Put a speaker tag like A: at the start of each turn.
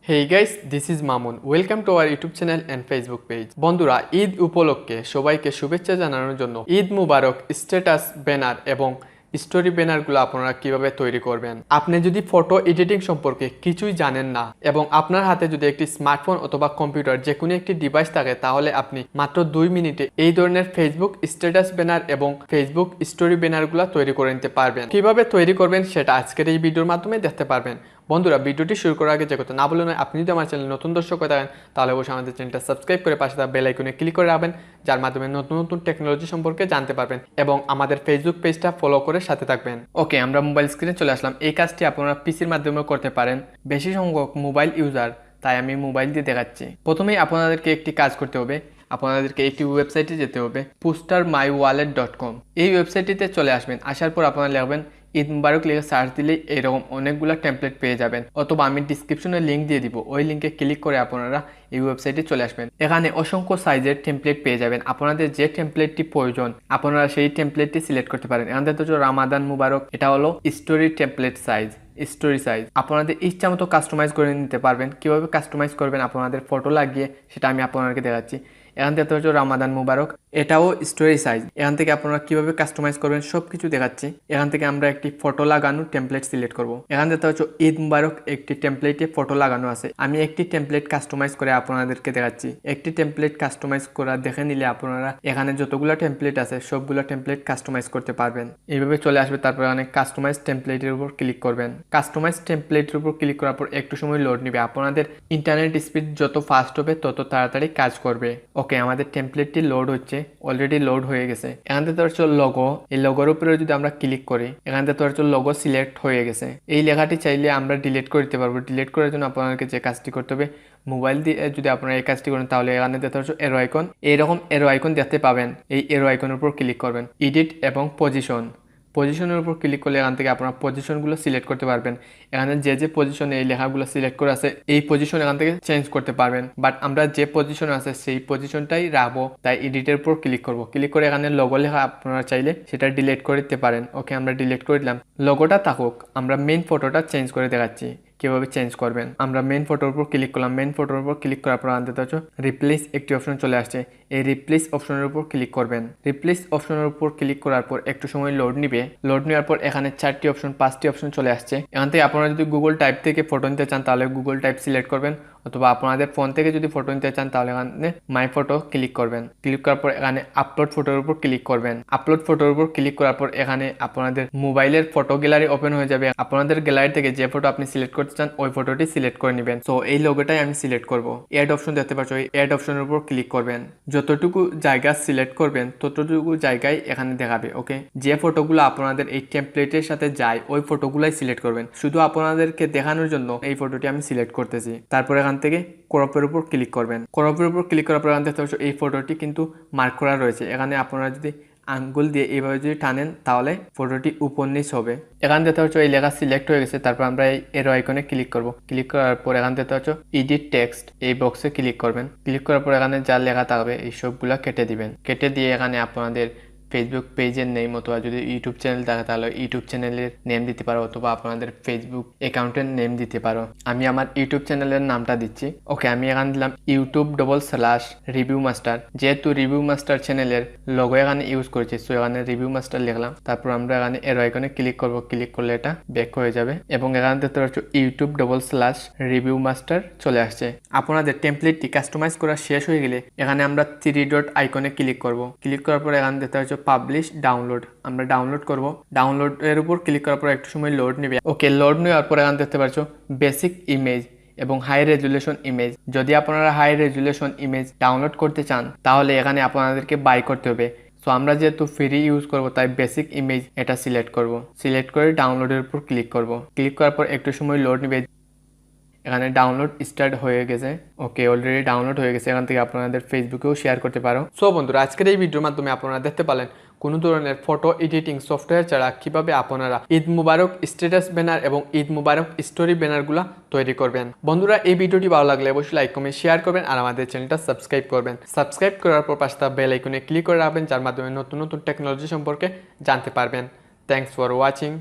A: Hey guys, this is Mamun. Welcome to our YouTube channel and Facebook page. বন্ধুরা, ঈদ উপলক্ষে সবাইকে শুভেচ্ছা জানানোর জন্য ঈদ মুবারক স্ট্যাটাস ব্যানার এবং স্টোরি ব্যানারগুলো আপনারা কিভাবে তৈরি করবেন। আপনি যদি ফটো এডিটিং সম্পর্কে কিছুই জানেন না এবং আপনার হাতে যদি একটি স্মার্টফোন অথবা কম্পিউটার যে কোনো একটি ডিভাইস থাকে, তাহলে আপনি মাত্র 2 মিনিটে এই ধরনের ফেসবুক স্ট্যাটাস ব্যানার এবং ফেসবুক স্টোরি ব্যানারগুলো তৈরি করে নিতে পারবেন। কিভাবে তৈরি করবেন সেটা আজকের এই ভিডিওর মাধ্যমে দেখতে পারবেন। বন্ধুরা, ভিডিওটি শুরু করার আগে যে কথা না বলে নয়, আপনি যদি আমার চ্যানেলে নতুন দর্শক হয়ে থাকেন তাহলে অবশ্যই আমাদের চ্যানেলটা সাবস্ক্রাইব করে পাশে থাকা বেল আইকনে ক্লিক করে রাখবেন, যার মাধ্যমে নতুন নতুন টেকনোলজি সম্পর্কে জানতে পারবেন এবং আমাদের ফেসবুক পেজটা ফলো করে সাথে থাকবেন। ওকে, আমরা মোবাইল স্ক্রিনে চলে আসলাম। এই কাজটি আপনারা পিসির মাধ্যমেও করতে পারেন। বেশি সংখ্যক মোবাইল ইউজার, তাই আমি মোবাইল দিয়ে দেখাচ্ছি। প্রথমেই আপনাদেরকে একটি কাজ করতে হবে। আপনাদেরকে একটি ওয়েবসাইটে যেতে হবে, postermywallet.com। এই ওয়েবসাইটটিতে চলে আসবেন। আসার পর আপনারা লিখবেন ঈদ মুবারক লিখে সার্চ দিলেই এরকম অনেকগুলো টেমপ্লেট পেয়ে যাবেন, অথবা আমি ডিসক্রিপশনে লিঙ্ক দিয়ে দিব, ওই লিঙ্কে ক্লিক করে আপনারা এই ওয়েবসাইটে চলে আসবেন। এখানে অসংখ্য সাইজের টেমপ্লেট পেয়ে যাবেন। আপনাদের যে টেমপ্লেটটি প্রয়োজন আপনারা সেই টেমপ্লেটটি সিলেক্ট করতে পারেন। এখান থেকে তো রামাদান মুবারক, এটা হলো story template size, story size. আপনাদের ইচ্ছা মতো কাস্টমাইজ করে নিতে পারবেন। কিভাবে কাস্টমাইজ করবেন আপনাদের ফটো লাগিয়ে, সেটা আমি আপনাদেরকে দেখাচ্ছি। এখান থেকে হচ্ছে রামাদান মুবারক, এটাও স্টোরি সাইজ। এখান থেকে আপনারা কিভাবে কাস্টমাইজ করবেন সব কিছু দেখাচ্ছি। এখান থেকে আমরা একটি ফটো লাগানো টেমপ্লেট সিলেক্ট করব। এখান থেকে হচ্ছে ঈদ মুবারক, একটি টেমপ্লেটে ফটো লাগানো আছে। আমি একটি টেমপ্লেট কাস্টমাইজ করে আপনাদেরকে দেখাচ্ছি। একটি টেমপ্লেট কাস্টমাইজ করা দেখে নিলে আপনারা এখানে যতগুলো টেমপ্লেট আছে সবগুলো টেমপ্লেট কাস্টমাইজ করতে পারবেন। এইভাবে চলে আসবে। তারপর এখানে কাস্টমাইজ টেমপ্লেটের উপর ক্লিক করবেন। কাস্টমাইজ টেমপ্লেটের উপর ক্লিক করার পর একটু সময় লোড নেবে। আপনাদের ইন্টারনেট স্পিড যত ফাস্ট হবে তত তাড়াতাড়ি কাজ করবে। ওকে, আমাদের টেমপ্লেটটি লোড হচ্ছে, অলরেডি লোড হয়ে গেছে। এখান থেকে হচ্ছে লোগো, এই লোগোর উপরে যদি আমরা ক্লিক করি, এখান থেকে হচ্ছে লোগো সিলেক্ট হয়ে গেছে। এই লেখাটি চাইলে আমরা ডিলিট করে দিতে পারবো। ডিলিট করার জন্য আপনাদেরকে যে কাজটি করতে হবে, মোবাইল দিয়ে যদি আপনারা এই কাজটি করেন তাহলে এখানে দেখতে হচ্ছে এরো আইকন, এইরকম এরো আইকন দেখতে পাবেন। এই এরো আইকনের উপর ক্লিক করবেন। এডিট এবং পজিশনের উপর ক্লিক করলে এখান থেকে আপনারা পজিশনগুলো সিলেক্ট করতে পারবেন। এখানে যে যে পজিশনে এই লেখাগুলো সিলেক্ট করে আছে, এই পজিশন এখান থেকে চেঞ্জ করতে পারবেন। বাট আমরা যে পজিশনে আছে সেই পজিশনটাই রাখবো, তাই এডিটের উপর ক্লিক করব। ক্লিক করে এখানে লোগো লেখা আপনারা চাইলে সেটা ডিলিট করে দিতে পারেন। ওকে, আমরা ডিলিট করে দিলাম। লোগোটা থাকুক, আমরা মেইন ফটোটা চেঞ্জ করে দেখাচ্ছি কিভাবে চেঞ্জ করবেন। আমরা মেইন ফটোর উপর ক্লিক করলাম। মেইন ফটোর উপর ক্লিক করার পর আনতে হচ্ছে রিপ্লেস একটি অপশন চলে আসছে। এই রিপ্লেস অপশনের উপর ক্লিক করবেন। রিপ্লেস অপশনের উপর ক্লিক করার পর একটু সময় লোড নিবে। লোড নেওয়ার পর এখানে 4টি অপশন 5টি অপশন চলে আসছে। এখান থেকে আপনারা যদি গুগল টাইপ থেকে ফটো নিতে চান তাহলে গুগল টাইপ সিলেক্ট করবেন, অথবা আপনাদের ফোন থেকে যদি ফটো নিতে চান তাহলে এখানে মাই ফটো ক্লিক করবেন। ক্লিক করার পর এখানে আপলোড ফটোর উপর ক্লিক করবেন। আপলোড ফটোর উপর ক্লিক করার পর এখানে আপনাদের মোবাইলের ফটো গ্যালারি ওপেন হয়ে যাবে। আপনাদের গ্যালারি থেকে যে ফটো আপনি সিলেক্ট করতে চান ওই ফটোটি সিলেক্ট করে নেবেন। সো এই লোগোটাই আমি সিলেক্ট করব। অ্যাড অপশন দেখতে পাচ্ছ, এই অ্যাড অপশনের উপর ক্লিক করবেন। যতটুকু জায়গা সিলেক্ট করবেন ততটুকু জায়গায় এখানে দেখাবে। ওকে, যে ফটোগুলো আপনাদের এই টেমপ্লেটের সাথে যায় ওই ফটোগুলাই সিলেক্ট করবেন। শুধু আপনাদেরকে দেখানোর জন্য এই ফটোটি আমি সিলেক্ট করতেছি। তারপর এখান থেকে ক্রপের উপর ক্লিক করবেন। ক্রপের উপর ক্লিক করার পর এখান থেকে এই ফটোটি কিন্তু মার্ক করা রয়েছে। এখানে আপনারা যদি আঙ্গুল দিয়ে এইভাবে যদি টানেন তাহলে ফটোটি উপর নিচ হবে। এখান থেকে হচ্ছে এই লেখা সিলেক্ট হয়ে গেছে। তারপর আমরা এই এরো আইকনে ক্লিক করব। ক্লিক করার পর এখান থেকে হচ্ছে এডিট টেক্সট, এই বক্সে ক্লিক করবেন। ক্লিক করার পর এখানে যা লেখা থাকবে এই সবগুলা কেটে দিবেন। কেটে দিয়ে এখানে আপনাদের ফেসবুক পেজের নেম, অথবা যদি ইউটিউব চ্যানেল থাকে তাহলে ইউটিউব চ্যানেলের নেম দিতে পারো, অথবা আপনাদের ফেসবুক অ্যাকাউন্টের নেম দিতে পারো। আমি আমার ইউটিউব চ্যানেলের নামটা দিচ্ছি। ওকে, আমি এখানে দিলাম YouTube/রিভিউ মাস্টার। যেহেতু রিভিউ মাস্টার চ্যানেলের লোগো এখানে ইউজ করেছি, সো এখানে রিভিউ মাস্টার লিখলাম। তারপর আমরা এখানে এরো আইকনে ক্লিক করব। ক্লিক করলে এটা ব্যাক হয়ে যাবে এবং এখানে দেখতে পাচ্ছ YouTube/রিভিউ মাস্টার চলে আসছে। আপনাদের টেমপ্লেটটি কাস্টমাইজ করা শেষ হয়ে গেলে এখানে আমরা 3 ডট আইকনে ক্লিক করব। ক্লিক করার পর এখানে দেখতে পাচ্ছ পাবলিশ ডাউনলোড, আমরা ডাউনলোড করব। ডাউনলোডের উপর ক্লিক করার পর একটু সময় লোড নেবে। ওকে, লোড নেওয়ার পর এখানে দেখতে পাচ্ছ বেসিক ইমেজ এবং হাই রেজুলেশন ইমেজ। যদি আপনারা হাই রেজুলেশন ইমেজ ডাউনলোড করতে চান তাহলে এখানে আপনাদেরকে বাই করতে হবে। সো আমরা যেহেতু ফ্রি ইউজ করব তাই বেসিক ইমেজ এটা সিলেক্ট করব। সিলেক্ট করে ডাউনলোডের উপর ক্লিক করব। ক্লিক করার পর একটু সময় লোড নেবে। এখানে ডাউনলোড স্টার্ট হয়ে গেছে। ওকে, অলরেডি ডাউনলোড হয়ে গেছে। এখান থেকে আপনাদের ফেসবুকেও শেয়ার করতে পারো। সো বন্ধুরা, আজকের এই ভিডিওর মাধ্যমে আপনারা দেখতে পারলেন কোনো ধরনের ফটো এডিটিং সফটওয়্যার ছাড়া কিভাবে আপনারা ঈদ মুবারক স্ট্যাটাস ব্যানার এবং ঈদ মুবারক স্টোরি ব্যানারগুলো তৈরি করবেন। বন্ধুরা, এই ভিডিওটি ভালো লাগলে অবশ্যই লাইক কমেন্ট শেয়ার করবেন আর আমাদের চ্যানেলটা সাবস্ক্রাইব করবেন। সাবস্ক্রাইব করার পর পাশে থাকা বেল আইকনে ক্লিক করে রাখবেন, যার মাধ্যমে নতুন নতুন টেকনোলজি সম্পর্কে জানতে পারবেন। Thanks for watching.